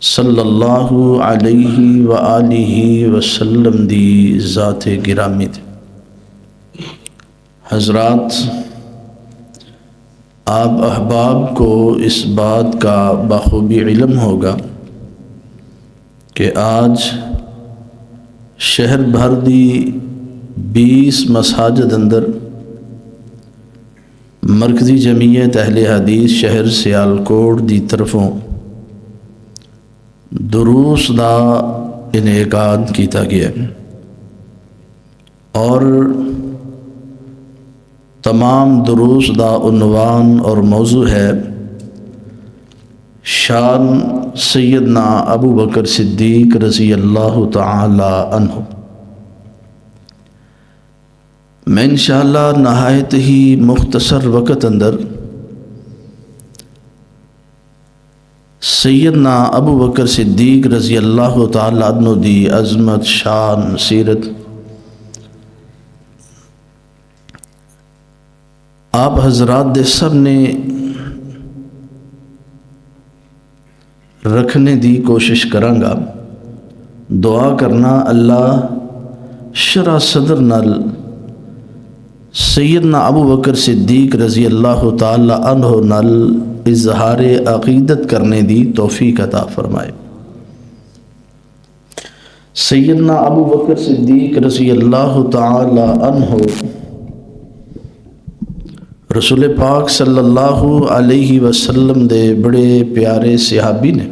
صلی اللہ علیہ وآلہ وسلم دی ذات گرامی تھی۔ حضرات، آپ احباب کو اس بات کا بخوبی علم ہوگا کہ آج شہر بھر دی 20 مساجد اندر مرکزی جمعیت اہل حدیث شہر سیالکوٹ دی طرفوں دروس دا انعقاد کیتا گیا اور تمام دروس دا عنوان اور موضوع ہے شان سیدنا ابو بکر صدیق رضی اللہ تعالی عنہ۔ میں انشاءاللہ نہایت ہی مختصر وقت اندر سیدنا ابو بکر صدیق رضی اللہ تعالی عنہ دی عظمت، شان، سیرت آپ حضرات دے سب نے رکھنے دی کوشش کرانگا۔ دعا کرنا اللہ شرح صدر نال سیدنا ابو بکر صدیق رضی اللہ تعالی عنہ نال اظہار عقیدت کرنے دی توفیق عطا فرمائے۔ سیدنا ابو بکر صدیق رضی اللہ تعالی عنہ رسول پاک صلی اللہ علیہ وسلم دے بڑے پیارے صحابی نے،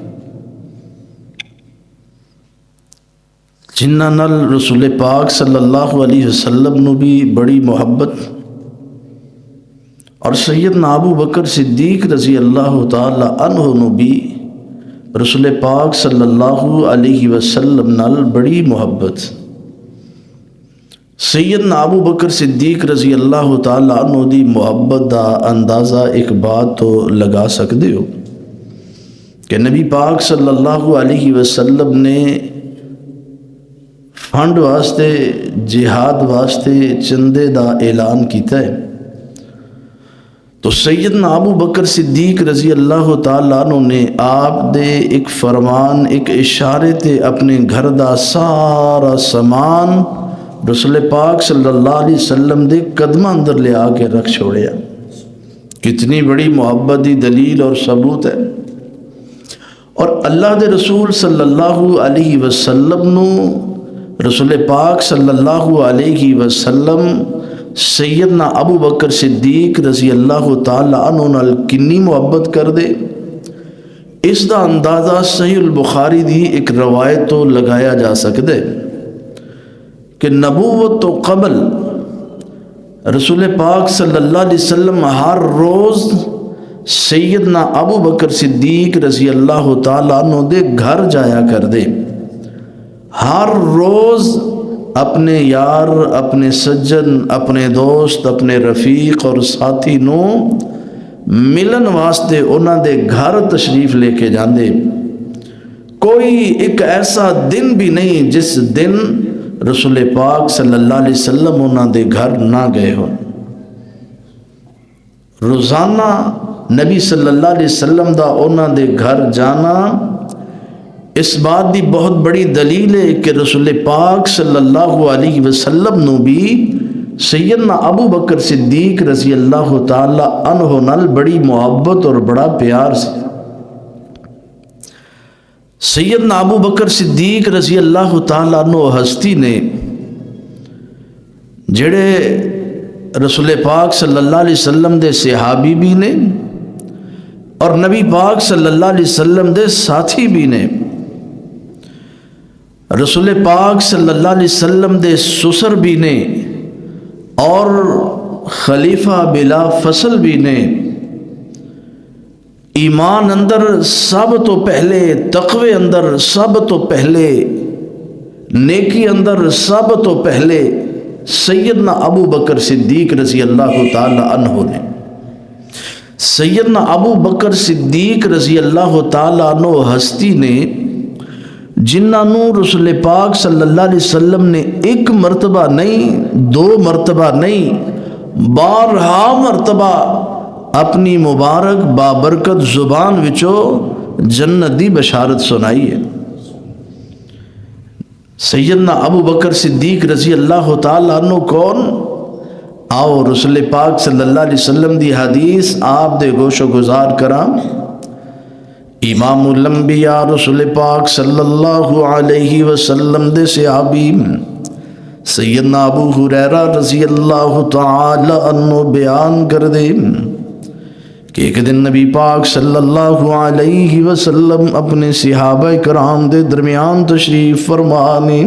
جنہاں نال رسول پاک صلی اللہ علیہ وسلم نو بھی بڑی محبت اور سیدنا ابو بکر صدیق رضی اللہ تعالی عنہ نو بھی رسول پاک صلی اللہ علیہ وسلم نال بڑی محبت۔ سیدنا ابو بکر صدیق رضی اللہ تعالی عنہ دی محبت دا اندازہ ایک بات تو لگا سکتے ہو کہ نبی پاک صلی اللہ علیہ وسلم نے فنڈ واسطے، جہاد واسطے چندے دا اعلان کیتا ہے، تو سیدنا ابو بکر صدیق رضی اللہ تعالیٰ عنہ نے آپ دے ایک فرمان، ایک اشارے تے اپنے گھر دا سارا سامان رسول پاک صلی اللہ علیہ وسلم دے قدمہ اندر لے آ کے رکھ چھوڑیا۔ کتنی بڑی محبت دی دلیل اور ثبوت ہے۔ اور اللہ دے رسول صلی اللہ علیہ وسلم نو رسول پاک صلی اللہ علیہ وسلم سیدنا ابو بکر صدیق رضی اللہ تعالی عنہ نال کنی محبت کر دے، اس دا اندازہ صحیح البخاری دی ایک روایت تو لگایا جا سکتا ہے کہ نبوت تو قبل رسول پاک صلی اللہ علیہ وسلم ہر روز سیدنا ابو بکر صدیق رضی اللہ تعالی عنہ دے گھر جایا کر دے، ہر روز اپنے یار، اپنے سجن، اپنے دوست، اپنے رفیق اور ساتھی نو ملن واسطے انہاں دے گھر تشریف لے کے جاندے۔ کوئی ایک ایسا دن بھی نہیں جس دن رسول پاک صلی اللہ علیہ وسلم انہاں دے گھر نہ گئے ہوں۔ روزانہ نبی صلی اللہ علیہ وسلم دا انہاں دے گھر جانا اس بات دی بہت بڑی دلیل ہے کہ رسول پاک صلی اللہ علیہ وسلم نو بھی سیدنا ابو بکر صدیق رضی اللہ تعالی عنہ نال بڑی محبت اور بڑا پیار سے۔ سیدنا ابو بکر صدیق رضی اللہ تعالی عنہ ہستی نے جڑے رسول پاک صلی اللہ علیہ وسلم دے صحابی بھی نے اور نبی پاک صلی اللہ علیہ وسلم دے ساتھی بھی نے، رسول پاک صلی اللہ علیہ وسلم دے سسر بھی نے اور خلیفہ بلا فصل بھی نے۔ ایمان اندر سب تو پہلے، تقوی اندر سب تو پہلے، نیکی اندر سب تو پہلے سیدنا ابو بکر صدیق رضی اللہ تعالی عنہ نے۔ سیدنا ابو بکر صدیق رضی اللہ تعالی عنہ ہستی نے جنہاں نو رسول پاک صلی اللہ علیہ وسلم نے ایک مرتبہ نہیں، دو مرتبہ نہیں، بارہا مرتبہ اپنی مبارک بابرکت زبان وچوں جنت دی بشارت سنائی ہے۔ سیدنا ابو بکر صدیق رضی اللہ تعالیٰ عنہ کون؟ آؤ رسول پاک صلی اللہ علیہ وسلم دی حدیث آپ دے گوش و گزار کراں۔ امام الانبیاء رسول پاک صلی اللہ علیہ وسلم دے صحابی سیدنا ابو ہریرہ رضی اللہ تعالی عنہ بیان کر دے کہ ایک دن نبی پاک صلی اللہ علیہ وسلم اپنے صحابہ کرام دے درمیان تشریف فرمانے۔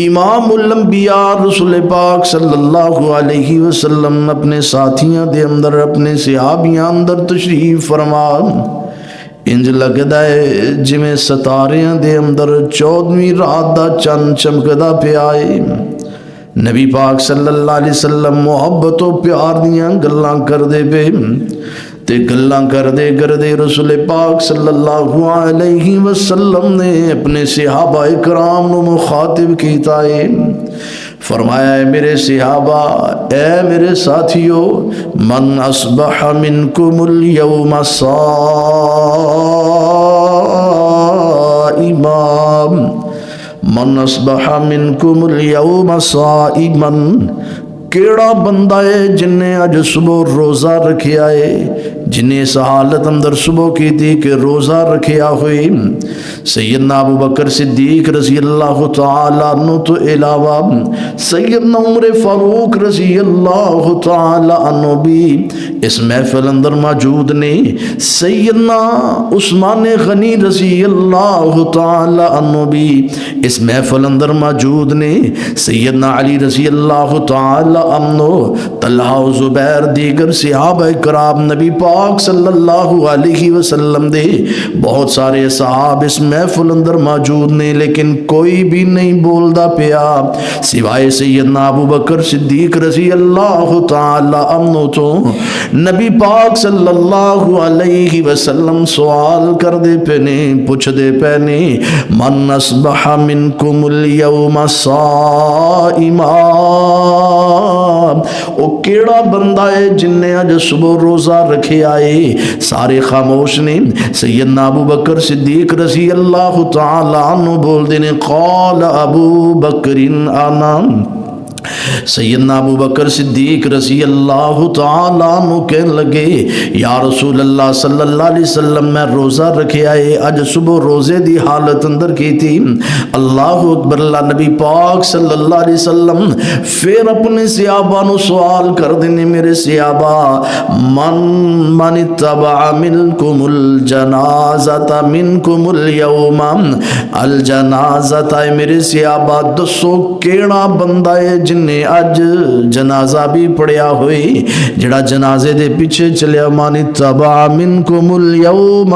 امام الانبیاء رسول پاک صلی اللہ علیہ وسلم اپنے ساتھیاں دے اندر اپنے صحابیاں اندر تشریف فرمان، انج لگدا ہے جویں ستاریاں دے اندر 14ویں رات دا چند چمکدا پیا ہے۔ نبی پاک صلی اللہ علیہ وسلم محبت و پیار دیاں گلاں کر دے پے تے گلاں کردے کردے رسول پاک صلی اللہ علیہ وسلم نے اپنے صحابہ کرام نو مخاطب کیتا ہے، فرمایا ہے میرے صحابہ، اے میرے ساتھیو، من اصبح منکم اليوم صائما، من اصبح منکم اليوم صائما، کیڑا بندہ ہے جن نے اج صبح روزہ رکھیا ہے، جن نے اس حالت اندر صبح کی تھی کہ روزہ رکھیا ہوئی۔ سیدنا ابو بکر صدیق رضی اللہ تعالیٰ عنہ تو علاوہ سیدنا عمر فاروق رضی اللہ تعالیٰ عنہ بھی اس محفل اندر موجود نے، سیدنا عثمان غنی رضی اللہ تعالیٰ عنہ بھی اس محفل اندر موجود نے، سیدنا علی رضی اللہ تعالیٰ عنہ، طلحہ و زبیر، دیگر صحابہ کرام، نبی پاک صلی اللہ علیہ وسلم دے بہت سارے صحاب اس محفل اندر موجود نے، لیکن کوئی بھی نہیں بولدا پیا سوائے سیدنا ابو بکر صدیق رضی اللہ تعالی عنہ تو۔ نبی پاک صلی اللہ علیہ وسلم سوال کر دے پینے، پوچھ دے پینے، من اصبح منکم اليوم صائما، او کیڑا بندہ ہے جن نے اج صبح روزہ رکھے آئے؟ سارے خاموش نے۔ سیدنا ابو بکر صدیق رضی اللہ تعالی عنہ بول دینے، قال ابو بکر انا، سیدنا ابو بکر صدیق رضی اللہ تعالیٰ عنہ کہنے لگے، یا رسول اللہ صلی اللہ علیہ وسلم، میں روزہ رکھے آئے، اج صبح روزے دی حالت اندر کی تھی۔ اللہ اکبر، اللہ نبی پاک صلی اللہ علیہ وسلم پھر اپنے صحابہ نو سوال کر دینے، میرے صحابہ، من اتبع منکم الجنازۃ منکم اليوم الجنازۃ، میرے صحابہ دسو کیڑا بندہ ہے جن نے اج جنازہ بھی پڑھیا ہوئی، جڑا جنازے دے پیچھے چلیا، من اتبع منکم اليوم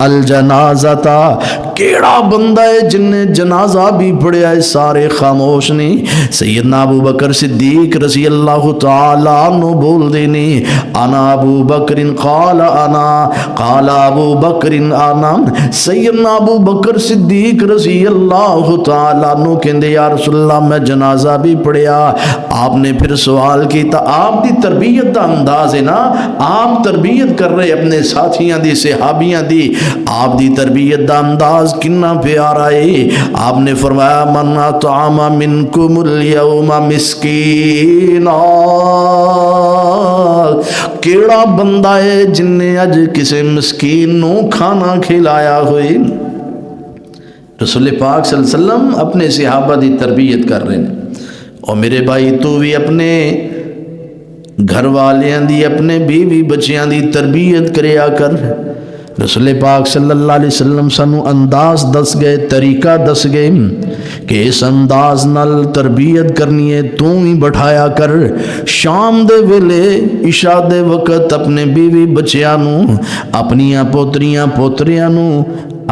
الجنازتا، کیڑا بندہ ہے جن نے جنازہ بھی پڑھیا ہے؟ سارے خاموش نے۔ سیدنا ابو بکر صدیق رضی اللہ تعالی عنہ بول دینے، انا ابو بکر، قال انا، قال ابو بکر انا، سیدنا ابو بکر صدیق رضی اللہ تعالی عنہ کہندے، یا رسول اللہ میں جنازہ بھی پڑھیا۔ آپ نے پھر سوال کیتا، آپ دی تربیت دا انداز ہے نا، آپ تربیت کر رہے اپنے ساتھیاں دی، صحابیاں دی، آپ دی تربیت دا انداز کنا پیارا ہے۔ آپ نے فرمایا، من اطعم منکم اليوم مسکینا، کیڑا بندہ ہے جن نے اج کسے مسکین نو کھانا کھلایا ہوئے؟ رسول پاک صلی اللہ علیہ وسلم اپنے صحابہ دی تربیت کر رہے ہیں۔ اور میرے بھائی تو بھی اپنے گھر والیاں دی، اپنے بیوی بچیاں دی تربیت کریا کر۔ رسول پاک صلی اللہ علیہ وسلم سانو انداز دس گئے، طریقہ دس گئے کہ اس انداز نال تربیت کرنی ہے، تو ہی بٹھایا کر۔ شام دے ویلے عشاء دے وقت اپنے بیوی بچیاں نو، اپنیاں پوتریاں پوتریاں نو،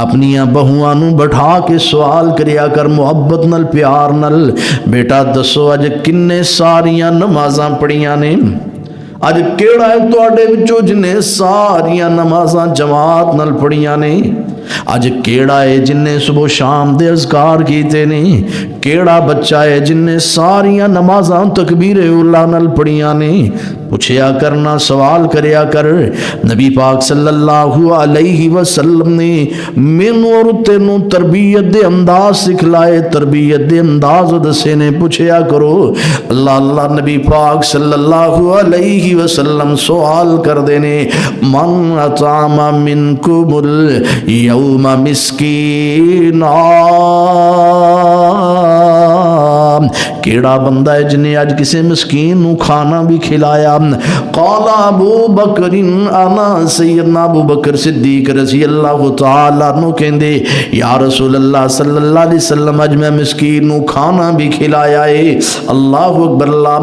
اپنیاں بہواں نو بٹھا کے سوال کریا کر، محبت نال، پیار نال، بیٹا دسو اج کنے ساریاں نمازاں پڑھیاں نے؟ اج کیڑا ہے تواڈے وچوں جن نے ساریاں نمازاں جماعت نال پڑھیاں نے؟ اج کیڑا ہے جن نے صبح شام دے اذکار کیتے نے، کیڑا بچہ ہے جن نے ساریاں نمازاں تکبیر اولا نال پڑھیاں نے۔ پوچھیا کرنا، سوال کریا کر۔ نبی پاک صلی اللہ علیہ وسلم نے مینوں اور تینوں تربیت دے انداز سکھلائے، تربیت دے انداز دسے نے۔ پوچھیا کرو اللہ اللہ۔ نبی پاک صلی اللہ علیہ وسلم سوال کر دینے، من اطعم منکم الیوم مسکینا، کیڑا بندہ ہے جن نے اج کسے مسکین نو کھانا بھی کھلایا؟ قال ابو بکر انا، سیدنا ابو بکر صدیق رضی اللہ تعالیٰ عنہ کہندے یا رسول اللہ صلی اللہ علیہ وسلم اج میں مسکین نو کھانا بھی کھلایا ہے۔ اللہ اکبر اللہ۔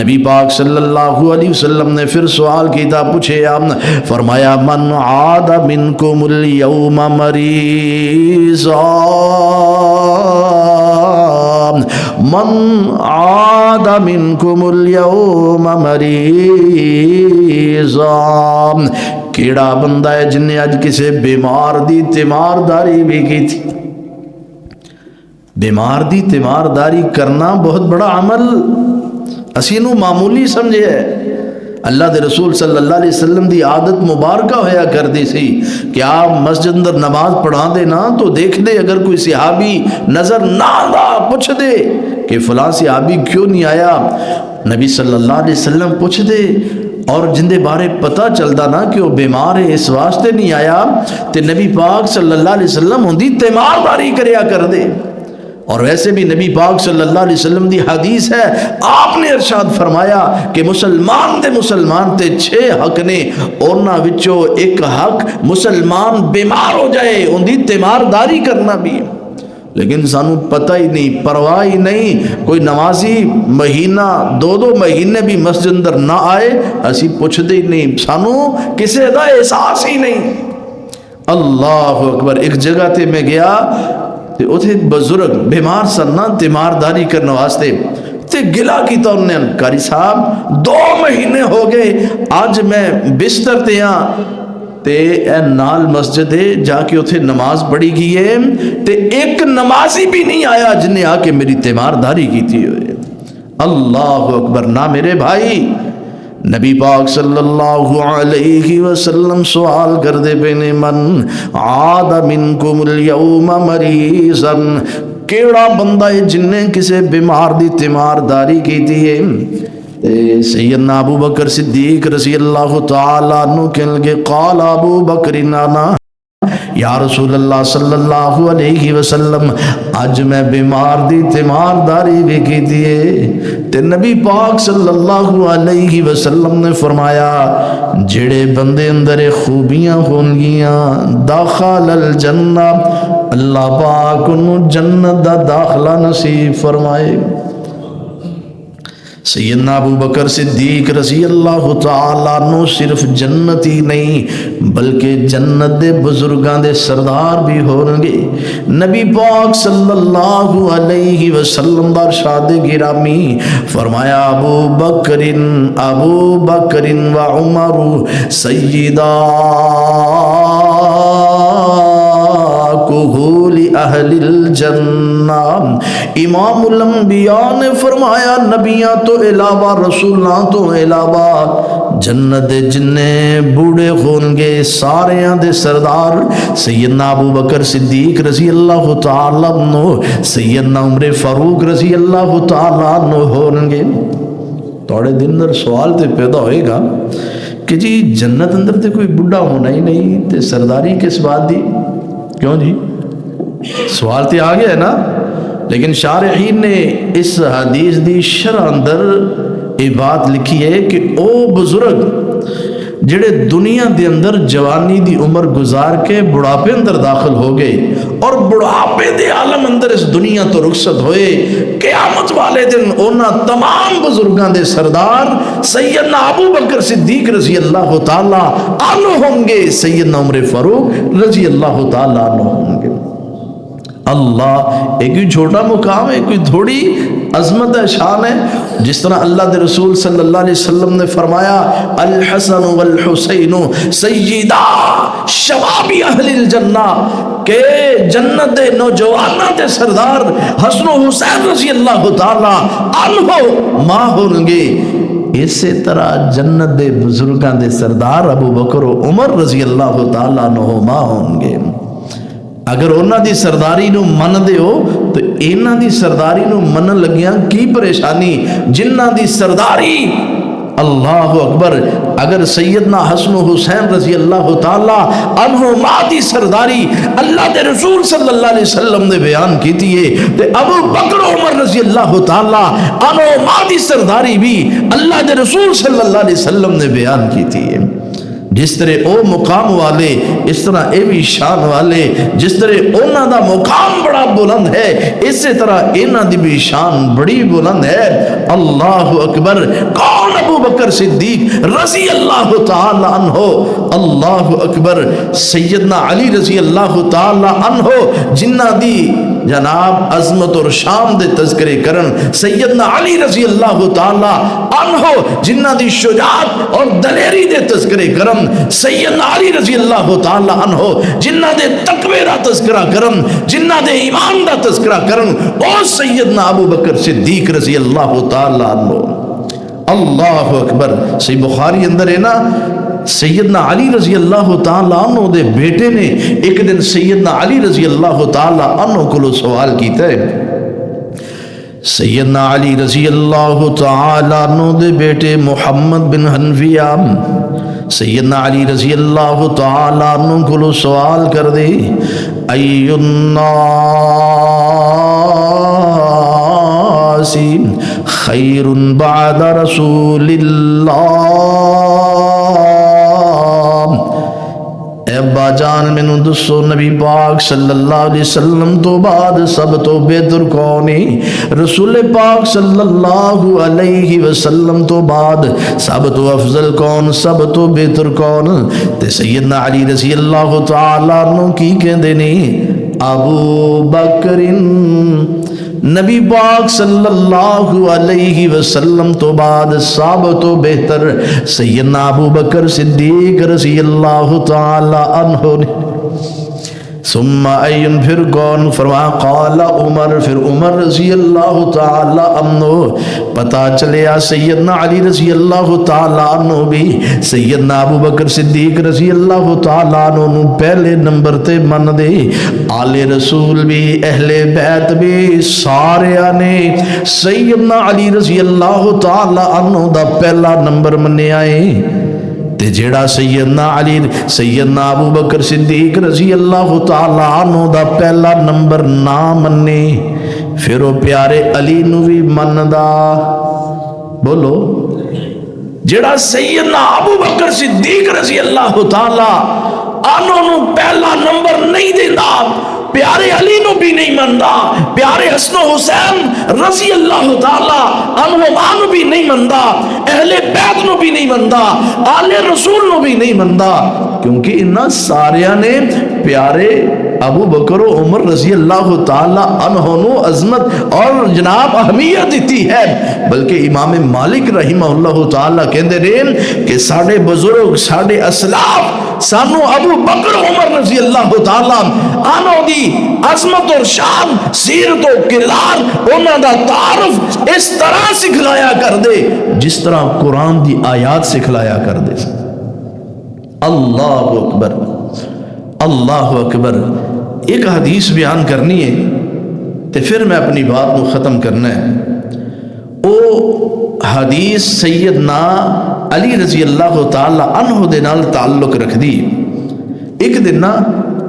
نبی پاک صلی اللہ علیہ وسلم نے پھر سوال کیتا، پوچھیا، فرمایا من عاد منکم اليوم مریضا، من عاد منکم اليوم مریضا، کیڑا بندہ ہے جن نے اج کسے بیمار دی تیمارداری بھی کی تھی۔ بیمار دی تیمارداری کرنا بہت بڑا عمل، اسی نو معمولی سمجھے ہے۔ اللہ دے رسول صلی اللہ علیہ وسلم دی عادت مبارکہ ہویا کر دی سی کہ آپ مسجد اندر نماز پڑھا دے نا تو دیکھ دے، اگر کوئی صحابی نظر نہ آتا پوچھ دے کہ فلاں صحابی کیوں نہیں آیا، نبی صلی اللہ علیہ وسلم پوچھ دے، اور جن دے بارے پتہ چلدا نا کہ وہ بیمار ہے اس واسطے نہیں آیا تے نبی پاک صلی اللہ علیہ وسلم ہوندی تیمارداری کریا کر دے۔ اور ویسے بھی نبی پاک صلی اللہ علیہ وسلم دی حدیث ہے، آپ نے ارشاد فرمایا کہ مسلمان تے 6 حق نے، اونا وچوں ایک حق مسلمان بیمار ہو جائے ان دی تیمارداری کرنا بھی ہے۔ لیکن سانو پتہ ہی نہیں، پرواہ ہی نہیں، کوئی نمازی مہینہ 2 مہینے بھی مسجد اندر نہ آئے اسی پوچھ دے ہی نہیں، سانو کسے دا احساس ہی نہیں۔ اللہ اکبر۔ ایک جگہ تے میں گیا تے اتھے ایک بزرگ بیمار سننا تیمارداری کرنے واسطے تے گلا کیتا انہوں نے، کاری صاحب 2 مہینے ہو گئے آج میں بستر تے ہاں تے اے نال مسجد ہے جا کے اتھے نماز پڑھی گئی ہے تے ایک نمازی بھی نہیں آیا جن نے آ کے میری تیمارداری کی تھی۔ اللہ اکبر۔ نہ میرے بھائی، نبی پاک صلی اللہ علیہ وسلم سوال کر دے پینے، من عاد منکم اليوم مریضا، کیڑا بندہ ہے جن نے کسے بیمار دی تیمارداری کی تھی؟ سیدنا ابو بکر صدیق رضی اللہ تعالیٰ عنہ کہنے لگے، قال ابو بکر انا، یا رسول اللہ صلی اللہ علیہ وسلم آج میں بیمار دی تیمارداری بھی کی دیئے تے نبی پاک صلی اللہ علیہ وسلم نے فرمایا جڑے بندے اندر خوبیاں ہونگیاں داخل الجنہ، اللہ پاک انہوں جنت دا داخلہ نصیب فرمائے۔ سیدنا ابو بکر صدیق رضی اللہ تعالیٰ عنہ صرف جنتی نہیں بلکہ جنت دے بزرگاں دے سردار بھی ہونگے۔ نبی پاک صلی اللہ علیہ وسلم دا ارشاد گرامی فرمایا، ابو بکر و عمر سیدہ کہول اہل الجنہ۔ امام الانبیاء نے فرمایا نبیاں تو علاوہ رسولاں تو علاوہ جنت جننے بوڑے ہونگے ساریاں دے سردار سیدنا ابو بکر صدیق رضی اللہ تعالیٰ عنہ، سیدنا عمر فاروق رضی اللہ تعالیٰ عنہ ہونگے۔ توڑے دن در سوال تے پیدا ہوئے گا کہ جی جنت اندر تے کوئی بڑھا ہونا ہی نہیں تے سرداری کس بات دی؟ کیوں جی؟ سوال تے آگیا ہے نا، لیکن شارحین نے اس حدیث دی شرح اندر یہ بات لکھی ہے کہ او بزرگ جڑے دنیا دے اندر جوانی دی عمر گزار کے بڑھاپے اندر داخل ہو گئے اور بڑھاپے دے عالم اندر اس دنیا تو رخصت ہوئے، قیامت والے دن اونا تمام بزرگاں دے سردار سیدنا ابو بکر صدیق رضی اللہ تعالیٰ عنہ ہوں گے، سیدنا عمر فاروق رضی اللہ تعالیٰ عنہ ہوں گے۔ اللہ ایک کوئی چھوٹا مقام ہے، کوئی تھوڑی عظمت ہے، شان ہے. جس طرح اللہ دے رسول صلی اللہ علیہ وسلم نے فرمایا الحسن والحسین سیدا شباب اہل الجنہ، کہ جنت دے نوجوانوں دے سردار حسن و حسین رضی اللہ تعالی عنہ ماں ہوں گے. اسی طرح جنت دے بزرگاں دے سردار ابو بکر و عمر رضی اللہ تعالی عنہ ماں ہوں گے. اگر انہاں دی سرداری نو من دے ہو تو انہاں دی سرداری نو من لگیاں کی پریشانی. جنہاں دی سرداری اللہ اکبر، اگر سیدنا حسن و حسین رضی اللہ تعالی عنہما دی سرداری اللہ دے رسول صلی اللہ علیہ وسلم نے بیان کی تھی تے ابو بکر و عمر رضی اللہ تعالی عنہما دی سرداری بھی اللہ دے رسول صلی اللہ علیہ وسلم نے بیان کی تھی. جس طرح او مقام والے اس طرح اے بھی شان والے، جس طرح انہاں دا مقام بڑا بلند ہے اسی طرح انہاں دی بھی شان بڑی بلند ہے. اللہ اکبر. کون؟ ابو بکر صدیق رضی اللہ تعالی عنہ. اللہ اکبر. سیدنا علی رضی اللہ تعالی عنہ جنہ دی جناب عظمت اور شان دے تذکرے کرن، سیدنا علی رضی اللہ تعالی عنہ جنہ دی شجاعت اور دلیری دے تذکرے کرن، سیدنا علی رضی اللہ تعالی عنہ جنہ دے تقوی دا تذکرہ کرن، جنہ دے ایمان دا تذکرہ کرن، او سیدنا ابو بکر صدیق رضی اللہ تعالی عنہ. اللہ اکبر. صحیح بخاری اندر ہے نا، سیدنا علی رضی اللہ تعالی عنہ دے بیٹے نے ایک دن سیدنا علی رضی اللہ تعالی عنہ کو سوال کیتا ہے. سیدنا علی رضی اللہ تعالی عنہ دے بیٹے محمد بن حنفیہ سیدنا علی رضی اللہ تعالی عنہ کو سوال کر دے ای الناس خیر بعد رسول اللہ. اے ابا جان مینوں دسو نبی پاک صلی اللہ علیہ وسلم تو بعد سب تو بہتر کون ہے؟ رسول پاک صلی اللہ علیہ وسلم تو بعد سب تو افضل کون، سب تو بہتر کون؟ تے سیدنا علی رضی اللہ تعالی عنہ کی کہندے نے ابو بکر. نبی پاک صلی اللہ علیہ وسلم تو بعد سب تو بہتر سیدنا ابو بکر صدیق رضی اللہ تعالی عنہ نے. ثم این پھر کون؟ فرما قال عمر، پھر عمر رضی اللہ تعالی عنہ. پتا چلیا سیدنا علی رضی اللہ تعالی عنہ بھی سیدنا ابو بکر صدیق رضی اللہ تعالی عنہ پہلے نمبر تے من دے. آل رسول بھی اہل بیت بھی سارے نے سیدنا علی رضی اللہ تعالی عنہ دا پہلا نمبر منیا ہے. تے جیڑا سیدنا علی سیدنا ابو بکر صدیق رضی اللہ تعالی عنہ دا پہلا نمبر نہ منے پھر وہ پیارے علی نو بھی مندا. بولو. جیڑا سیدنا ابو بکر صدیق رضی اللہ تعالی عنہ نو پہلا نمبر نہیں دیندا پیارے علی نو بھی نہیں مندا، پیارے حسن و حسین رضی اللہ تعالی عنہما نو بھی نہیں مندا، اہل بیت نو بھی نہیں مندا، آل رسول نو بھی نہیں مندا. کیونکہ انہاں ساریاں نے پیارے ابو بکر و عمر رضی اللہ تعالی عنہ نو عظمت اور جناب اہمیت دیتی ہے. بلکہ امام مالک رحمہ اللہ تعالی کہندے نے کہ ساڑھے بزرگ ساڑھے اسلاف سانو ابو بکر عمر رضی اللہ تعالی عنہ دی عظمت اور شان سیرت و کردار انہاں دا تعارف اس طرح سکھلایا کر دے جس طرح قرآن دی آیات سکھلایا کر دے. اللہ اکبر. اللہ اکبر. ایک حدیث بیان کرنی ہے تے پھر میں اپنی بات کو ختم کرنا ہے. او حدیث سیدنا علی رضی اللہ تعالی عنہ دے نال تعلق رکھ دی. ایک دن نا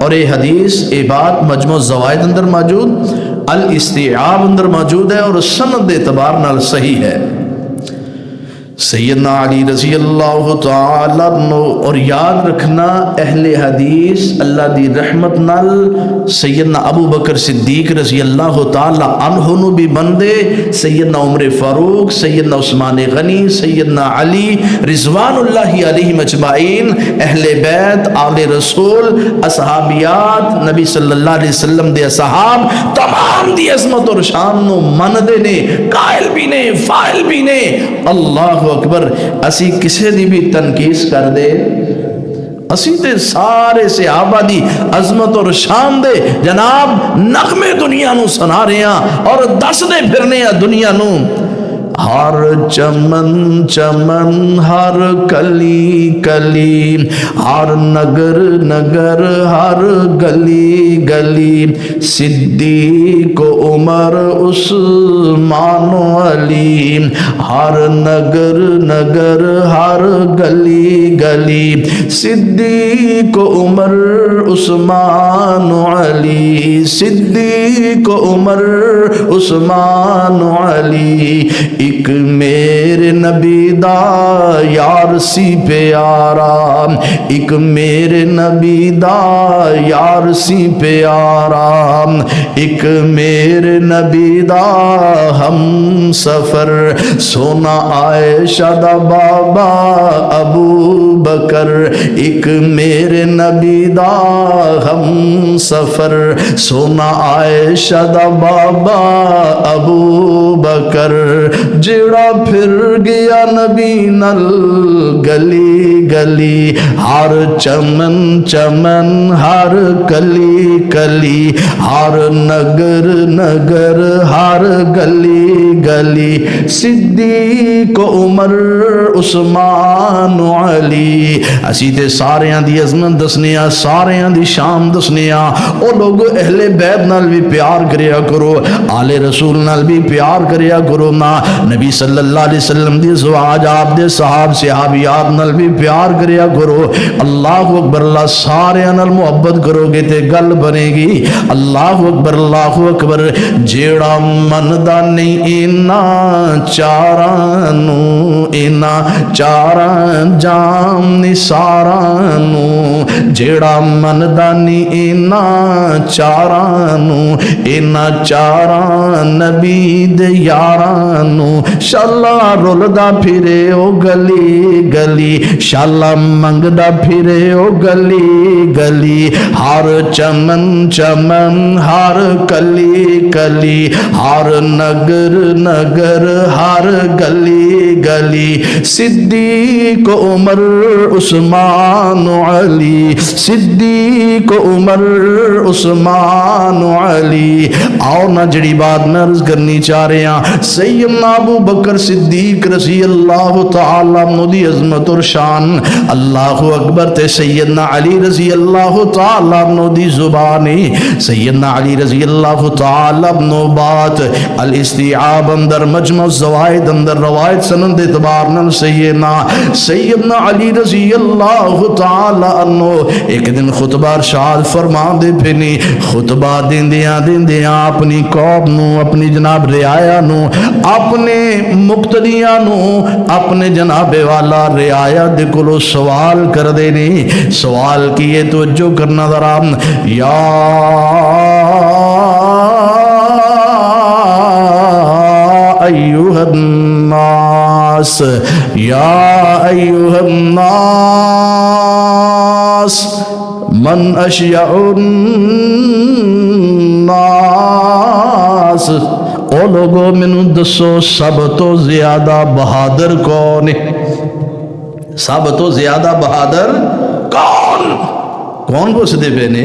اور یہ حدیث یہ بات مجموع زوائد اندر موجود، الاستیعاب اندر موجود ہے اور سند اعتبار نال صحیح ہے. سیدنا علی رضی اللہ تعالیٰ عنہ، اور یاد رکھنا اہل حدیث اللہ دی رحمت نال سیدنا ابو بکر صدیق رضی اللہ تعالیٰ عنہ نو بھی بندے، سیدنا عمر فاروق، سیدنا عثمان غنی، سیدنا علی رضوان اللہ علیہ مجمعین، اہل بیت، آل رسول، اصحابیات، نبی صلی اللہ علیہ وسلم دے اصحاب تمام دی عظمت اور شان نو من دے نے، قائل بھی نے، فائل بھی نے۔ اللہ اکبر، اسی کسے دی بھی تنقیس کر دے، اسی تے سارے صحابہ دی عظمت اور شان دے جناب نغمے دنیا نو سنا رہے ہیں اور دس دے پھرنے ہیں دنیا نو۔ ہر چمن چمن، ہر کلی کلی، ہر نگر نگر، ہر گلی گلی، صدیق عمر عثمان و علی، ہر نگر نگر، ہر گلی گلی، صدیق عمر عثمان و علی، صدیق عمر عثمان و علی۔ ایک میرے نبی دا یار سی پیارا، ایک میرے نبی دا یار سی پیارا، ایک میرے نبی دا ہم سفر، سونا عائشہ دا بابا ابو بکر، ایک میرے نبی دا ہم سفر، سونا عائشہ دا بابا ابو بکر، جڑا پھر گیا نبی نل گلی گلی، ہر چمن چمن، ہر کلی کلی، ہر نگر نگر، ہر گلی گلی، صدیق عمر عثمان علی۔ اسی تے ساریاں دی عظمت دسنیاں، ساریاں دی شان دسنیاں۔ او لوگو اہل بیت نال بھی پیار کریا کرو، آل رسول نال بھی پیار کریا کرو نا، نبی صلی اللہ علیہ وسلم دی زواج آپ دے صحاب صحابیات نال بھی پیار کریا کرو۔ اللہ اکبر، اللہ سارے نال محبت کرو گے تے گل بنے گی۔ اللہ اکبر، اللہ اکبر۔ جیڑا مندا نہیں اینا چاراں نو، اینا چاراں جام نثاراں نو، جیڑا مندا نہیں اینا چاراں نو، اینا چاراں نبی دے یاراں نو، شالا رولدا پھرے او گلی گلی، شالا منگدا پھرے او گلی گلی، ہر چمن چمن، ہر کلی کلی، ہر نگر نگر، ہر گلی گلی، صدیق عمر عثمان علی، صدیق عمر عثمان علی۔ آؤ نا جڑی بات میں عرض کرنی چاہ رہے ہیں، سیدنا ابو بکر صدیق رضی اللہ تعالیٰ عنہ دی عظمت اور شان، اللہ اکبر، تے سیدنا علی رضی اللہ تعالیٰ عنہ دی زبانی، سیدنا علی رضی اللہ تعالیٰ عنہ بات الاستیعاب اندر مجمع الزوائد اندر روایت سند اعتبار نال سیدنا علی رضی اللہ تعالیٰ عنہ ایک دن خطبہ ارشاد فرما دے پھنی، خطبہ دیندیاں دیندیاں اپنی قوم نو، اپنی جناب رعایا نو، اپنے مقتدیاں نو، اپنے جناب والا رعایا دے کولو سوال کر دینی۔ سوال کیے توجہ کرنا ذرا، یا ایوہ الناس، یا ایوہ الناس، من اشیع الناس، او لوگو منو دسو سب تو زیادہ بہادر کون ہے؟ سب تو زیادہ بہادر کون؟ کون کو صدے پہنے؟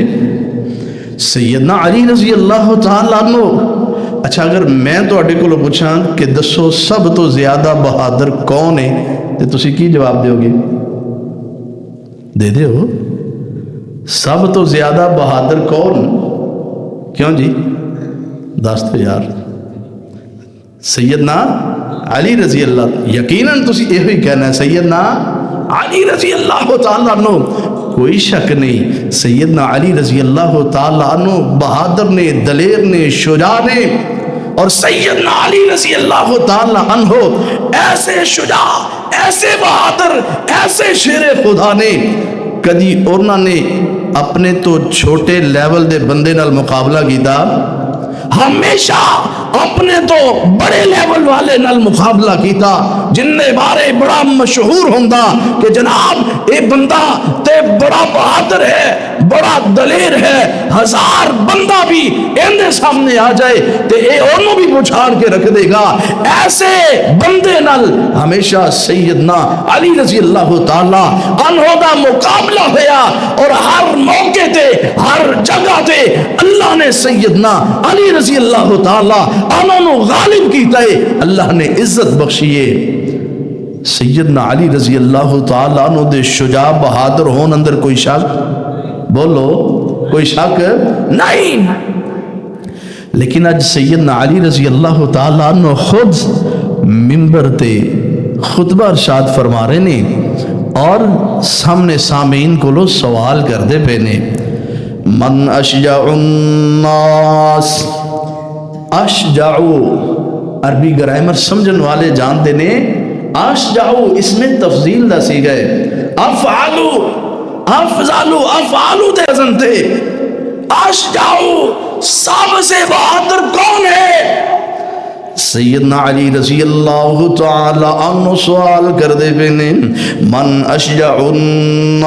سیدنا علی رضی اللہ تعالیٰ عنہ۔ اچھا اگر میں تو اڈے کو لو پوچھاں کہ دسو سب تو زیادہ بہادر کون ہے تو تسی کی جواب دیو گے؟ دے دے ہو؟ سب تو زیادہ بہادر کون؟ کیوں جی؟ داستو یار، سیدنا علی رضی اللہ، یقیناً تسی یہ ہوئی کہنا ہے سیدنا علی رضی اللہ تعالیٰ عنہ، کوئی شک نہیں، سیدنا علی رضی اللہ تعالیٰ عنہ بہادر نے، دلیر نے، شجاع نے، اور سیدنا علی رضی اللہ تعالی عنہ ایسے شجاع، ایسے بہادر، ایسے شیر خدا نے کدی انہوں نے اپنے تو چھوٹے لیول دے بندے نال مقابلہ کیتا، ہمیشہ اپنے تو بڑے لیول والے نال مقابلہ کیتا، جن نے بارے بڑا مشہور ہوندا کہ جناب اے بندہ تے بڑا بہادر ہے، بڑا دلیر ہے، ہزار بندہ بھی اندے سامنے آ جائے تے اے انہوں بھی پچھاڑ کے رکھ دے گا۔ ایسے بندے نال ہمیشہ سیدنا علی رضی اللہ تعالی عنہ دا مقابلہ ہویا، اور ہر موقع تے ہر جگہ تے اللہ نے سیدنا علی رضی اللہ تعالی عنہ نو غالب کیتا ہے، اللہ نے عزت بخشیے۔ سیدنا علی رضی اللہ تعالی عنہ دے شجاع بہادر ہون اندر کوئی شک؟ بولو کوئی شک نہیں۔ لیکن آج سیدنا علی رضی اللہ تعالی عنہ خود منبر تے خطبہ ارشاد فرما رہے نے، اور سامنے سامعین کو لو سوال کر دے پہ نے، من اشجع الناس، اشجعو عربی گرامر سمجھن والے جانتے نے، اشجعو اس میں تفضیل دا سی گئے، افعالو افضالو افعالو دے ازن تھے، اشجعو سب سے بہادر کون ہے؟ سیدنا علی رضی اللہ تعالی عنہ سوال کر دے بینے، من اشجع الناس،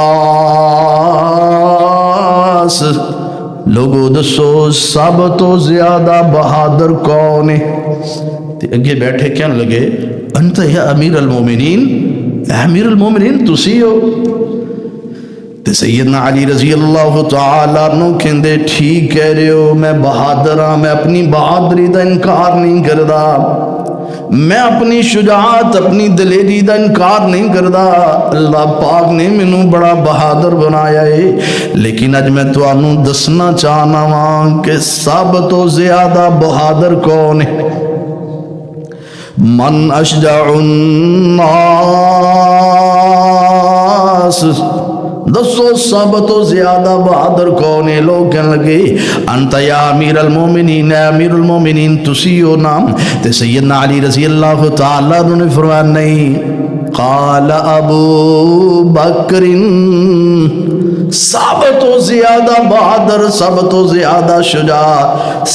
لوگو دسو سب تو زیادہ بہادر کون ہے؟ اگے بیٹھے کہنے لگے، انت یا امیر المومنین، اے امیر المومنین تسی ہو؟ تے سیدنا علی رضی اللہ تعالی عنہ کہندے ٹھیک کہہ رہے ہو، میں بہادر ہاں، میں اپنی بہادری دا انکار نہیں کردا، میں اپنی شجاعت اپنی دلیری دا انکار نہیں کردا، اللہ پاک نے مینوں بڑا بہادر بنایا ہے، لیکن اج میں تانوں دسنا چاہنا واں کہ سب تو زیادہ بہادر کون ہے؟ من اشجع الناس، دسو سب تو زیادہ بہادر کون ہے؟ لوگ کہنے لگے، انت یا امیر المومنین، اے امیر المومنین تسی ہو نام؟ تے سیدنا علی رضی اللہ تعالیٰ عنہ نے فرمایا نہیں، قال ابو بکر، سب تو زیادہ بہادر، سب تو زیادہ شجاع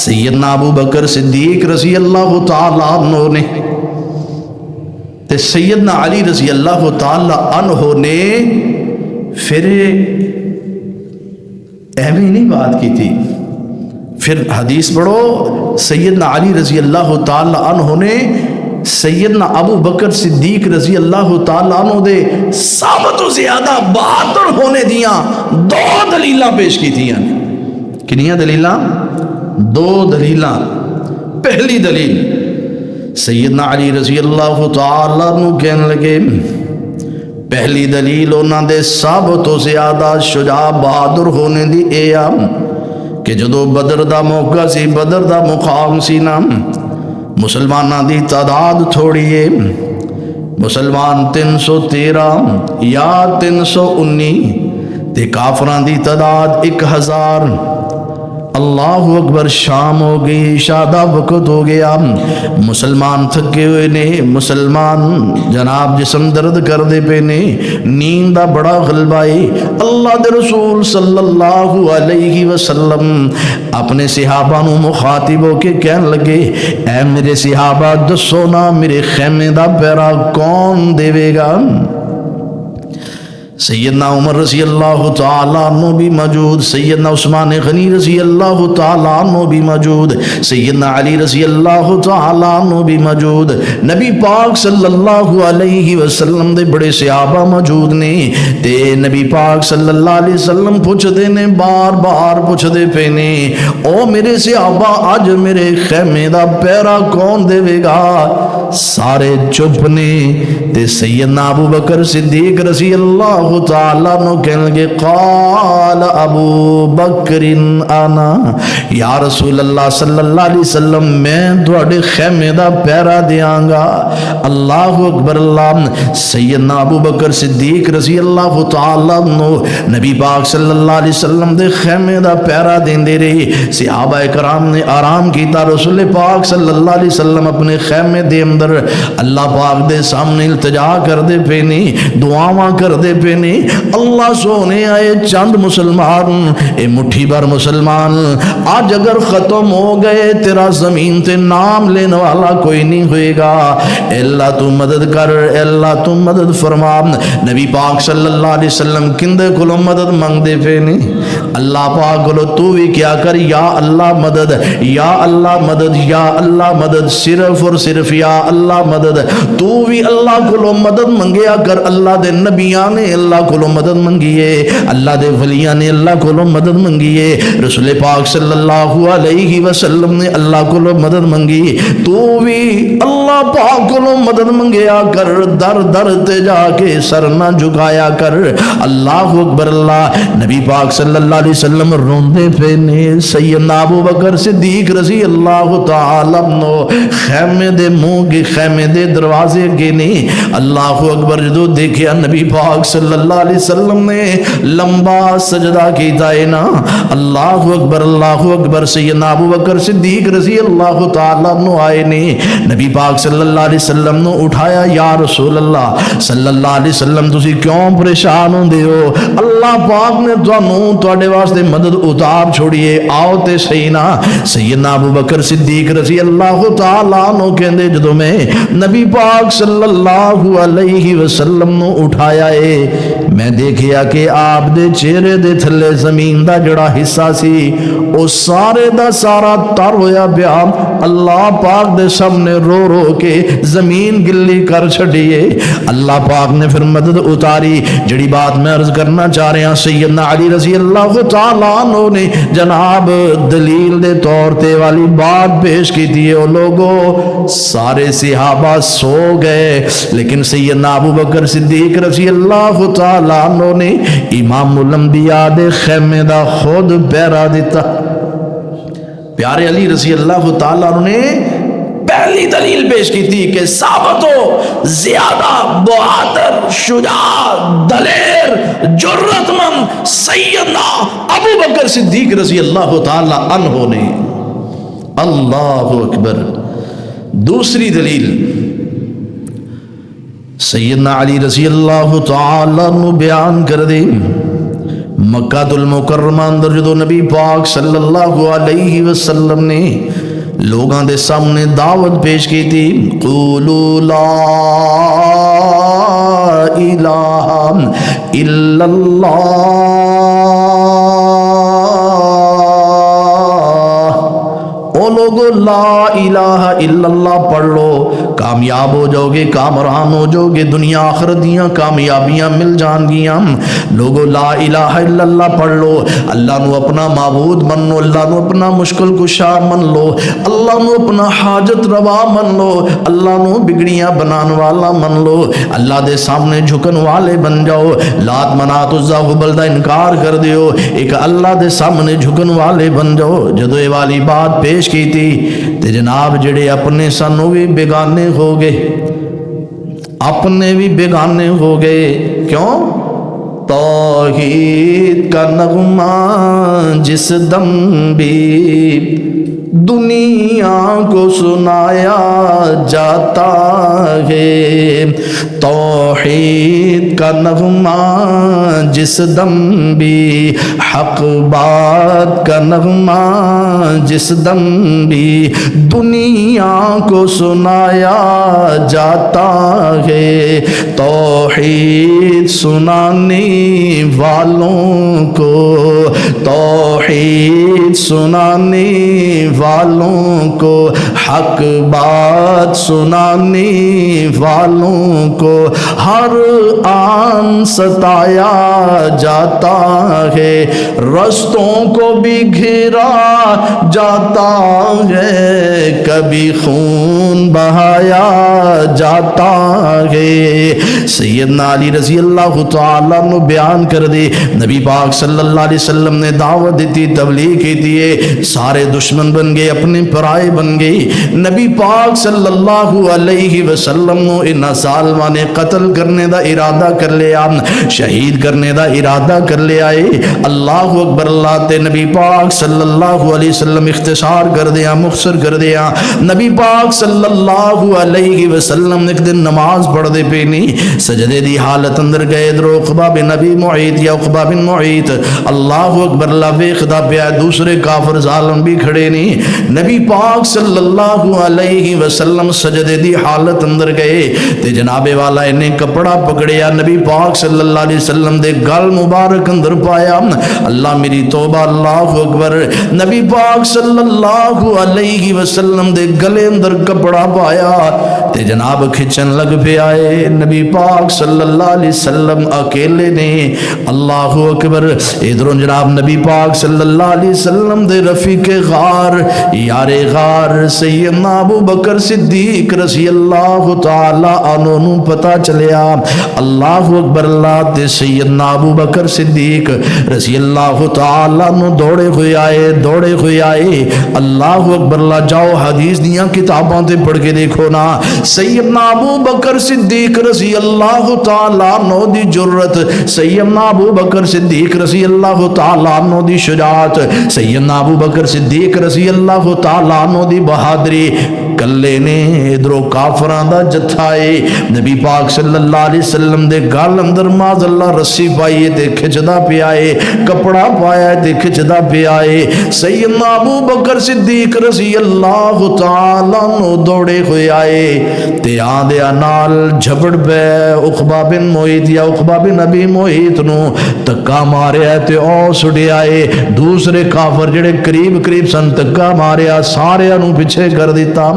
سیدنا ابو بکر صدیق رضی اللہ تعالیٰ عنہ نے۔ تے سیدنا علی رضی اللہ تعالیٰ عنہ نے پھر ایویں نہیں بات کی تھی، پھر حدیث پڑھو، سیدنا علی رضی اللہ تعالی عنہ نے سیدنا ابو بکر صدیق رضی اللہ تعالی عنہ دے سب تو زیادہ بہادر ہونے دیاں دو دلیلاں پیش کی تھیں۔ کنیاں دلیلاں؟ دو دلیلاں۔ پہلی دلیل، سیدنا علی رضی اللہ تعالی عنہ کہنے لگے، پہلی دلیل انہاں دے سب تو زیادہ شجاع بہادر ہونے دی اے کہ جدو بدر دا موقع سی، بدر دا مقام سی نا، مسلمانہ دی تعداد تھوڑی ہے، مسلمان 313 یا 319 تے کافران دی تعداد 1000۔ اللہ اکبر، شام ہو گئی، عشاء دا وقت ہو گیا، مسلمان تھکے ہوئے نے، مسلمان جناب جسم درد کر دے پہ نے، نیند دا بڑا غلبہ ہے۔ اللہ دے رسول صلی اللہ علیہ وسلم اپنے صحابہ نو مخاطب ہو کے کہنے لگے، اے میرے صحابہ دسو نا میرے خیمے دا پیرا کون دے گا؟ سیدنا عمر رضی اللہ تعالیٰ عنہ بھی موجود، سیدنا عثمان غنی رضی اللہ تعالیٰ عنہ بھی موجود، سیدنا علی رضی اللہ تعالیٰ عنہ بھی موجود، نبی پاک صلی اللہ علیہ وسلم دے بڑے صحابہ موجود نے، تے نبی پاک صلی اللہ علیہ وسلم پوچھ دے نے، بار بار پوچھ دے پہ نے، او میرے صحابہ آج میرے خیمے دا پیرا کون دے گا؟ سارے چپ نے تے سیدنا ابو بکر صدیق رضی اللہ تعالیٰ عنہ کہنے لگے قال ابو بکر انا یا رسول اللہ صلی اللہ علیہ وسلم میں تواڈے خیمے دا پہرا دیاں گا۔ اللہ اکبر اللہ۔ سیدنا ابو بکر صدیق رضی اللہ تعالیٰ عنہ نبی پاک صلی اللہ علیہ وسلم دے خیمے دا پہرا دیندے رہے۔ صحابہ کرام نے آرام کیتا، رسول پاک صلی اللہ علیہ وسلم اپنے خیمے دے اندر اللہ پاک دے سامنے التجا کر دے پینے، دعاواں کر دے پینے۔ اللہ سونے آئے چند مسلمان، اے مٹھی بھر مسلمان آج اگر ختم ہو گئے تیرا زمین تے نام لینے والا کوئی نہیں ہوئے گا۔ اے اللہ تو مدد کر، اے اللہ تو مدد فرما۔ نبی پاک صلی اللہ علیہ وسلم کندے کلو مدد مانگ دے پینے، اللہ پاک کلو تو بھی کیا کر، یا اللہ مدد، یا اللہ مدد، یا اللہ مدد، صرف اور صرف یا اللہ مدد۔ تو بھی اللہ کلو مدد منگیا کر۔ اللہ دے نبیان نے اللہ کلو مدد منگیے، اللہ دے ولیاں نے اللہ کلو مدد منگیے، رسول پاک صلی اللہ علیہ وسلم نے اللہ کلو مدد منگی۔ تو بھی اللہ پاک کلو مدد منگیا کر، در در تے جا کے سر نہ جھکایا کر۔ اللہ اکبر اللہ۔ نبی پاک صلی اللہ علیہ وسلم روندے پہ نے سیدنا ابو بکر صدیق رضی اللہ تعالیٰ عنہ خیمے دے منہ کے خیمے دے دروازے کے نہیں۔ اللہ اکبر جدو دیکھیا نبی پاک صلی اللہ علیہ وسلم نے لمبا سجدہ کیتا ہے نا، اللہ اکبر اللہ اکبر۔ سیدنا ابو بکر صدیق رضی اللہ تعالیٰ عنہ آئے نے نبی پاک صلی اللہ علیہ وسلم نے اٹھایا، یا رسول اللہ صلی اللہ علیہ وسلم تسی کیوں پریشان ہوندے ہو؟ اللہ پاک نے تانوں تواڈے واسطے مدد اتار چھوڑیے، آؤ تے صحیح نا۔ سیدنا ابو بکر صدیق رضی اللہ تعالیٰ عنہ کہندے جدو میں نبی پاک صلی اللہ علیہ وسلم نے اٹھایا ہے، میں دیکھیا کہ آپ دے چہرے دے تھلے زمین دا جڑا حصہ سی او سارے دا سارا تر ہویا پیا۔ اللہ پاک دے سامنے رو رو کے زمین گلی کر چھڑیے۔ اللہ پاک نے پھر مدد اتاری۔ جڑی بات میں عرض کرنا چاہ رہے ہیں، سیدنا علی رضی اللہ تعالیٰ عنہ نے جناب دلیل دے طور تے والی بات پیش کی تھی۔ وہ لوگوں سارے صحابہ سو گئے، لیکن سیدنا ابو بکر صدیق رضی اللہ تعالیٰ عنہ نے امام الانبیاء دے خیمے دا خود پہرا دیتا۔ پیارے علی رضی اللہ تعالیٰ عنہ نے پہلی دلیل پیش کی تھی کہ ثابت ہو زیادہ بہادر، شجاع، دلیر، جرت مند سیدنا ابو بکر صدیق رضی اللہ تعالیٰ عنہ نے۔ اللہ اکبر۔ دوسری دلیل سیدنا علی رضی اللہ تعالیٰ عنہ بیان کر دے۔ مکہ المکرمہ اندر جدو نبی پاک صلی اللہ علیہ وسلم نے لوگاں دے سامنے دعوت پیش کی تھی، قولوا لا الہ الا اللہ، او لوگو لا الہ الا اللہ پڑھ لو، کامیاب ہو جاؤ گے، کامران ہو جاؤ گے، دنیا آخرت دیاں کامیابیاں مل جان گیاں۔ لوگو لا الہ الا اللہ پڑھ لو، اللہ نو اپنا معبود من لو، اللہ نو اپنا مشکل کشا من لو، اللہ نو اپنا حاجت روا من لو، اللہ نو بگڑیاں بنان والا من لو، اللہ دے سامنے جھکن والے بن جاؤ، لات منات عزا ہبل دا انکار کر دیو، ایک اللہ دے سامنے جھکن والے بن جاؤ۔ جدو یہ والی بات پیش کی تھی تے جناب جڑے اپنے سنو بھی بیگانے ہو گئے، اپنے بھی بیگانے ہو گئے۔ کیوں؟ توحید کا نغمہ جس دم بھی دنیا کو سنایا جاتا ہے، توحید کا نغمہ جس دم بھی، حق بات کا نغمہ جس دم بھی دنیا کو سنایا جاتا ہے، توحید سنانے والوں کو، توحید سنانے والوں کو، حق بات سنانے والوں کو ہر آن ستایا جاتا ہے، رستوں کو بھی گھیرا جاتا ہے، کبھی خون بہایا جاتا ہے۔ سیدنا علی رضی اللہ تعالیٰ عنہ بیان کر دے، نبی پاک صلی اللہ علیہ وسلم نے دعوت دیتی، تبلیغ کی دیئے، سارے دشمن بن گئے، اپنے پرائے بن گئے۔ نبی پاک صلی اللہ علیہ وسلم نے انہا سالمہ نے قتل کرنے دا ارادہ کر لیا، شہید کرنے دا ارادہ کر لیا ہے۔ اللہ اکبر، اللہ تے نبی پاک صلی اللہ علیہ وسلم اختصار کر دیا، مختصر کر دیا۔ نبی پاک صلی اللہ علیہ وسلم نے ایک دن نماز پڑھ دے پہ نہیں، سجدے دی حالت اندر گئے، در عقبہ بن نبی معیط یا عقبہ بن معیط، اللہ اکبر، اللہ ویخدہ پہ دوسرے کافر ظالم بھی کھڑے نہیں۔ نبی پاک صلی اللہ علیہ وسلم سجدے دی حالت اندر گئے تے جناب والا انہیں کپڑا پکڑیا، نبی پاک صلی اللہ علیہ وسلم دے گل مبارک اندر پایا، اللہ میری توبہ، اللہ اکبر، نبی پاک صلی اللہ علیہ وسلم دے گلے اندر کپڑا پایا تے جناب کھچن لگ پہ آئے۔ نبی پاک صلی اللہ علیہ وسلم اکیلے نے، اللہ اکبر، ادھروں جناب نبی پاک صلی اللہ علیہ وسلم دے رفیق غار، یار غار سیدنا ابو بکر صدیق رضی اللہ تعالی عنہ نو پتہ چلیا، اللہ اکبر، اللہ تے سیدنا ابو بکر صدیق رضی اللہ تعالی عنہ دوڑے ہوئے آئے، دوڑے ہوئے آئے، اللہ اکبر، اللہ جاؤ حدیث دیاں کتاباں تے پڑھ کے دیکھو نا، سیدنا ابو بکر صدیق رضی اللہ تعالی عنہ دی جرت، سیدنا ابو بکر صدیق رضی اللہ تعالی عنہ دی شجاعت، سیدنا ابو بکر صدیق رضی اللہ تعالی عنہ دی بہادری، کلے نے ادھروں کافران دا جتھائے، نبی پاک صلی اللہ علیہ وسلم دے گال اندر ماذ اللہ رسی پائیے تے کھچدا پہ آئے، کپڑا پایا تے کھچدا پہ آئے، سیدنا ابو بکر صدیق رضی اللہ تعالیٰ عنہ دوڑے ہوئے آئے تے آدھے نال جھبڑ پہ عقبہ بن معیط یا عقبہ بن نبی معیط نو تکا ماریا تے او سڑے آئے، دوسرے کافر جڑے قریب قریب سن تکا ماریا، سارے انو پچھے کر دیتا،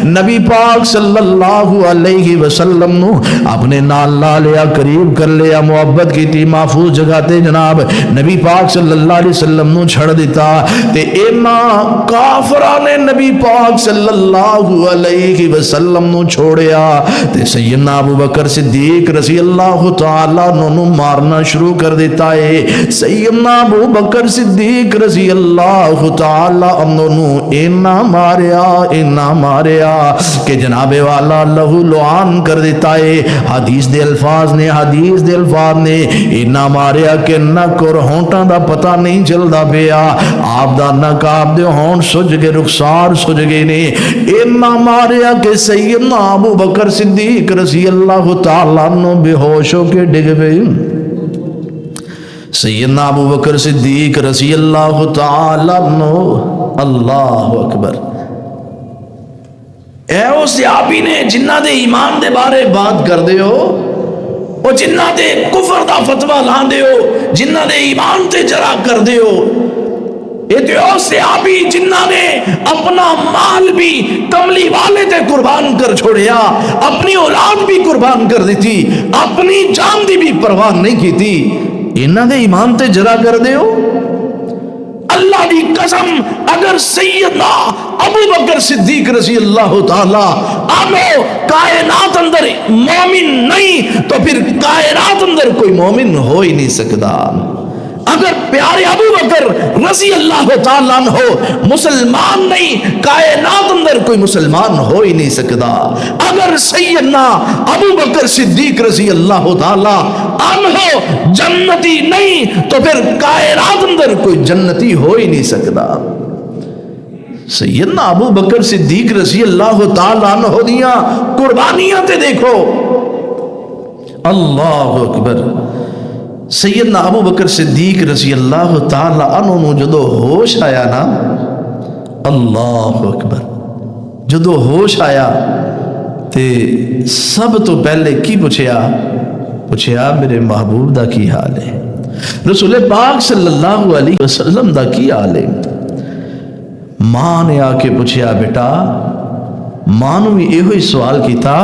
نبی پاک صلی اللہ علیہ وسلم نو اپنے نال لا لیا، قریب کر لیا، محبت کی تھی، محفوظ جگہ تے جناب نبی پاک صلی اللہ علیہ وسلم نو چھڑ دیتا تے اینا کافران نبی پاک صلی اللہ علیہ وسلم نو چھوڑیا تے سیدنا ابو بکر صدیق رضی اللہ تعالیٰ نو مارنا شروع کر دیتا ہے۔ سیدنا ابو بکر صدیق رضی اللہ تعالیٰ نو اینا ماریا، اینا ماریا کہ جناب والا لہو لعان کر دیتا ہے۔ حدیث دے الفاظ نے، حدیث دے الفاظ نے اینا ماریا کہ نک اور ہونٹاں دا پتہ نہیں چلدا پیا، آپ دا نک آپ دے ہونٹ سج گئے، رخسار سج گئے نے، اینا ماریا کہ سیدنا ابو بکر صدیق رضی اللہ تعالیٰ عنہ بے ہوش ہو کے ڈگ گئے۔ سیدنا ابو بکر صدیق رضی اللہ تعالیٰ عنہ، اللہ اکبر، اے او صحابی نے جنہ دے ایمان دے بارے بات کر دے ہو، او جنہ دے کفر دا فتوہ لان دے ہو، جنہ دے ایمان تے جرا کر دے ہو، یہ تے او صحابی جنہ نے اپنا مال بھی کملی والے تے قربان کر چھوڑیا، اپنی اولاد بھی قربان کر دی تھی، اپنی جان دی بھی پرواہ نہیں کی تھی، انہ دے ایمان تے جرا کر دے ہو۔ اللہ دی قسم، اگر سیدنا ابو بکر صدیق رضی اللہ تعالیٰ عنہ کائنات اندر مومن نہیں تو پھر کائنات اندر کوئی مومن ہو ہی نہیں سکتا۔ اگر پیارے ابو بکر رضی اللہ تعالیٰ عنہ مسلمان نہیں، کائنات اندر کوئی مسلمان ہو ہی نہیں سکتا۔ اگر سیدنا ابو بکر صدیق رضی اللہ تعالیٰ عنہ جنتی نہیں تو پھر کائنات اندر کوئی جنتی ہو ہی نہیں سکتا۔ سیدنا ابو بکر صدیق رضی اللہ تعالیٰ عنہ دیاں قربانیاں تے دیکھو، اللہ اکبر۔ سیدنا ابو بکر صدیق رضی اللہ تعالیٰ عنہ جدو ہوش آیا نا، اللہ اکبر، جدو ہوش آیا تے سب تو پہلے کی پوچھیا میرے محبوب دا کی حال ہے، رسول پاک صلی اللہ علیہ وسلم دا کی حال ہے۔ ماں نے آ کے پوچھا بیٹا، ماں نو بھی یہ ہی سوال کیتا،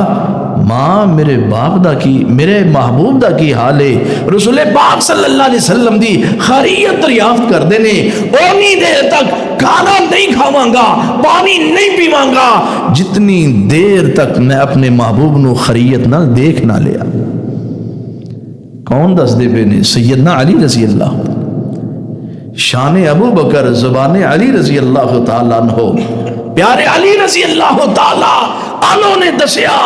ماں میرے باپ دا کی، میرے محبوب دا کی حال ہے؟ رسول پاک صلی اللہ علیہ وسلم دی خیریت دریافت کر دینے، اونی دیر تک کھانا نہیں کھاواں گا، پانی نہیں پیواں گا جتنی دیر تک میں اپنے محبوب نو خیریت نہ دیکھ نہ لیا۔ کون دس دے پہ نے؟ سیدنا علی رضی اللہ، شان ابو بکر، زبان علی رضی اللہ تعالیٰ عنہ، پیارے علی رضی اللہ تعالیٰ عنہ نے دسیا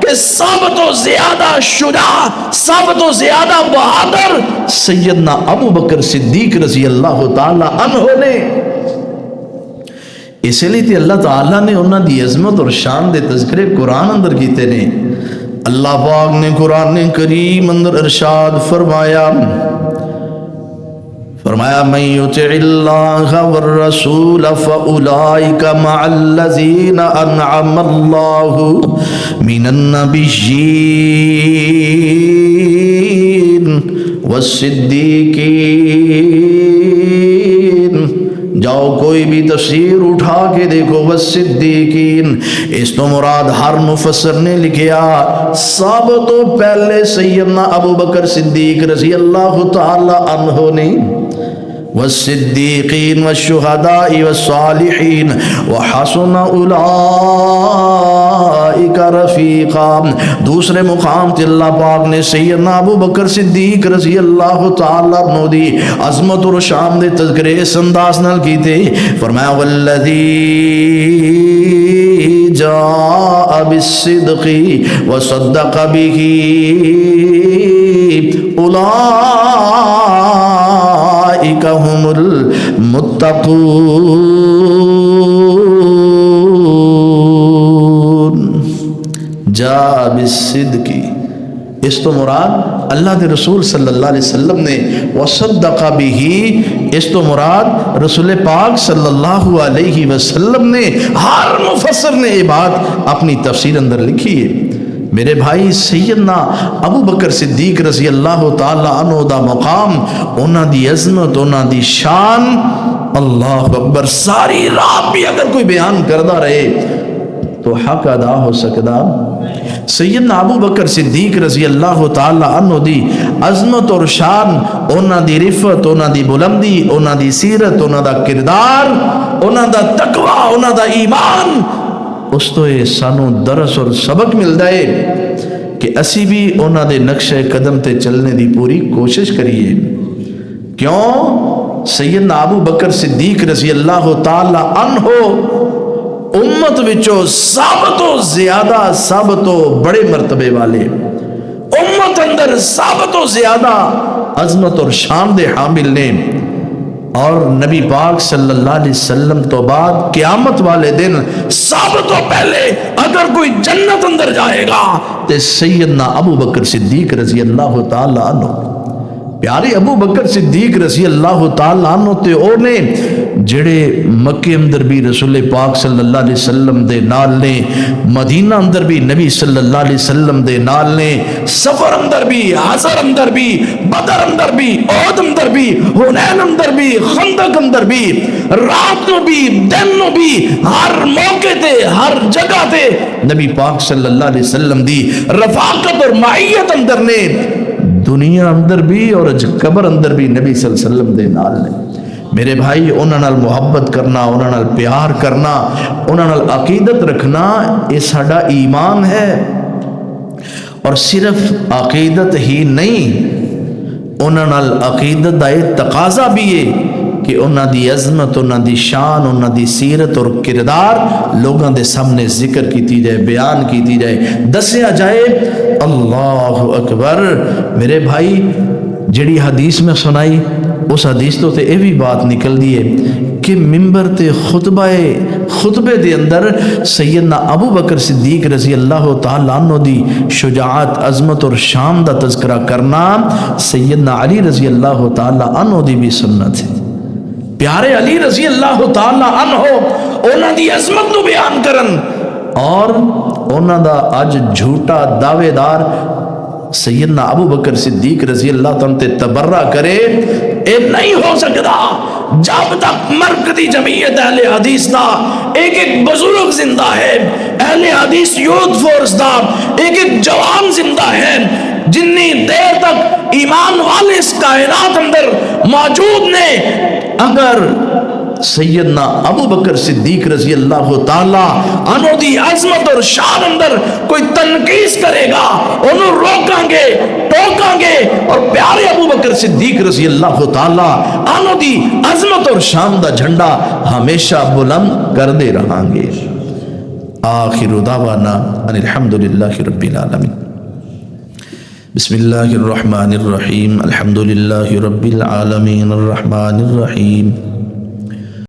کہ سب تو زیادہ شجاع، سب تو زیادہ بہادر سیدنا ابو بکر صدیق رضی اللہ تعالیٰ عنہ نے۔ اس لیے تے اللہ تعالیٰ نے انہاں دی عظمت اور شان دے تذکرے قرآن اندر کیتے نے۔ اللہ پاک نے قرآن کریم اندر ارشاد فرمایا، من یطع اللہ والرسول فاولئک مع الذین انعم اللہ من النبیین والصدیقین۔ جاؤ کوئی بھی تفسیر اٹھا کے دیکھو، والصدیقین، اس تو مراد ہر مفسر نے لکھیا سب تو پہلے سیدنا ابو بکر صدیق رضی اللہ تعالی عنہ نے، والصدیقین والشہداء والصالحین وحسن اولئک رفیقا۔ دوسرے مقام تے اللہ پاک نے سیدنا ابو بکر صدیق رضی اللہ تعالیٰ عنہ دی عظمت اور شان دے تذکرے اس انداز نال کیتے، فرمایا والذی جاء بالصدق وصدق به اولئک هم المتقون۔ جاء بالصدق، اس تو مراد اللہ کے رسول صلی اللہ علیہ وسلم نے، وصدق به اس تو مراد رسول پاک صلی اللہ علیہ وسلم نے۔ ہر مفسر نے یہ بات اپنی تفسیر اندر لکھی ہے۔ میرے بھائی سیدنا ابو بکر صدیق رضی اللہ تعالی عنہ دا مقام، انہاں دی عظمت، انہاں دی شان، اللہ اکبر، ساری رات بھی اگر کوئی بیان کردہ رہے تو حق ادا ہو سکتا۔ سیدنا ابو بکر صدیق رضی اللہ تعالی عنہ دی عظمت اور شان، انہاں دی رفت، انہاں دی بلندی، انہاں دی سیرت، انہاں دا کردار، انہاں دا تقوی، انہاں دا ایمان، اس تو یہ سانو درس اور سبق ملتا ہے کہ اسی بھی انہاں دے نقش قدم تے چلنے دی پوری کوشش کریے۔ کیوں؟ سیدنا ابو بکر صدیق رضی اللہ تعالی عنہ امت وچوں سب تو زیادہ، سب تو بڑے مرتبے والے، امت اندر سب تو زیادہ عظمت اور شان دے حامل نے، اور نبی پاک صلی اللہ علیہ وسلم تو بعد قیامت والے دن سب تو پہلے اگر کوئی جنت اندر جائے گا تو سیدنا ابو بکر صدیق رضی اللہ تعالی عنہ۔ پیارے ابو بکر صدیق رضی اللہ تعالی عنہ تے او نے جڑے مکے اندر بھی رسول پاک صلی اللہ علیہ وسلم دے نال نے، مدینہ اندر بھی نبی صلی اللہ علیہ وسلم دے نال نے، سفر اندر بھی، حضر اندر بھی، بدر اندر بھی، احد اندر بھی، حنین اندر بھی، خندق اندر بھی، رات نو بھی، دن نو بھی، ہر موقع تے، ہر جگہ تے نبی پاک صلی اللہ علیہ وسلم دی رفاقت اور معیت اندر نے، دنیا اندر بھی اور قبر اندر بھی نبی صلی اللہ علیہ وسلم دے نال نے۔ میرے بھائی انہاں نال محبت کرنا، انہاں نال پیار کرنا، انہاں نال عقیدت رکھنا، یہ ساڈا ایمان ہے۔ اور صرف عقیدت ہی نہیں، انہاں نال عقیدت دا یہ تقاضا بھی ہے کہ انہاں دی عظمت، انہاں دی شان، انہاں دی سیرت اور کردار لوگاں دے سامنے ذکر کیتی جائے، بیان کیتی جائے، دسیا جائے۔ اللہ اکبر۔ میرے بھائی جڑی حدیث میں سنائی، اس حدیث تو تے یہ بھی بات نکل دی ہے کہ ممبر تے خطبے دے اندر سیدنا ابو بکر صدیق رضی اللہ تعالیٰ عنہ دی شجاعت، عظمت اور شان دا تذکرہ کرنا سیدنا علی رضی اللہ تعالیٰ عنہ دی بھی سنت ہے۔ پیارے علی رضی اللہ تعالیٰ عنہ انہاں دی عظمت نو بیان کرن، اور انہاں دا اج جھوٹا دعوے دار سیدنا ابو بکر صدیق رضی اللہ تعالیٰ تے تبرہ کرے، اے نہیں ہو سکتا جب تک مرکزی جمعیت اہل حدیث دا ایک ایک بزرگ زندہ ہے، اہل حدیث یوتھ فورس دا ایک ایک جوان زندہ ہے، جنی دیر تک ایمان والے اس کائنات اندر موجود نے، اگر سیدنا ابو بکر صدیق رضی اللہ تعالی عنہ دی عظمت اور شان اندر کوئی تنقیص کرے گا، انہوں روکاں گے، ٹوکاں گے، اور پیارے ابو بکر صدیق رضی اللہ تعالی عنہ دی عظمت اور شان دا جھنڈا ہمیشہ بلند کر دے رہاں گے۔ آخر دعوانا ان الحمدللہ رب العالمین۔ بسم اللہ الرحمن الرحیم، الحمدللہ رب العالمین، الرحمن الرحیم،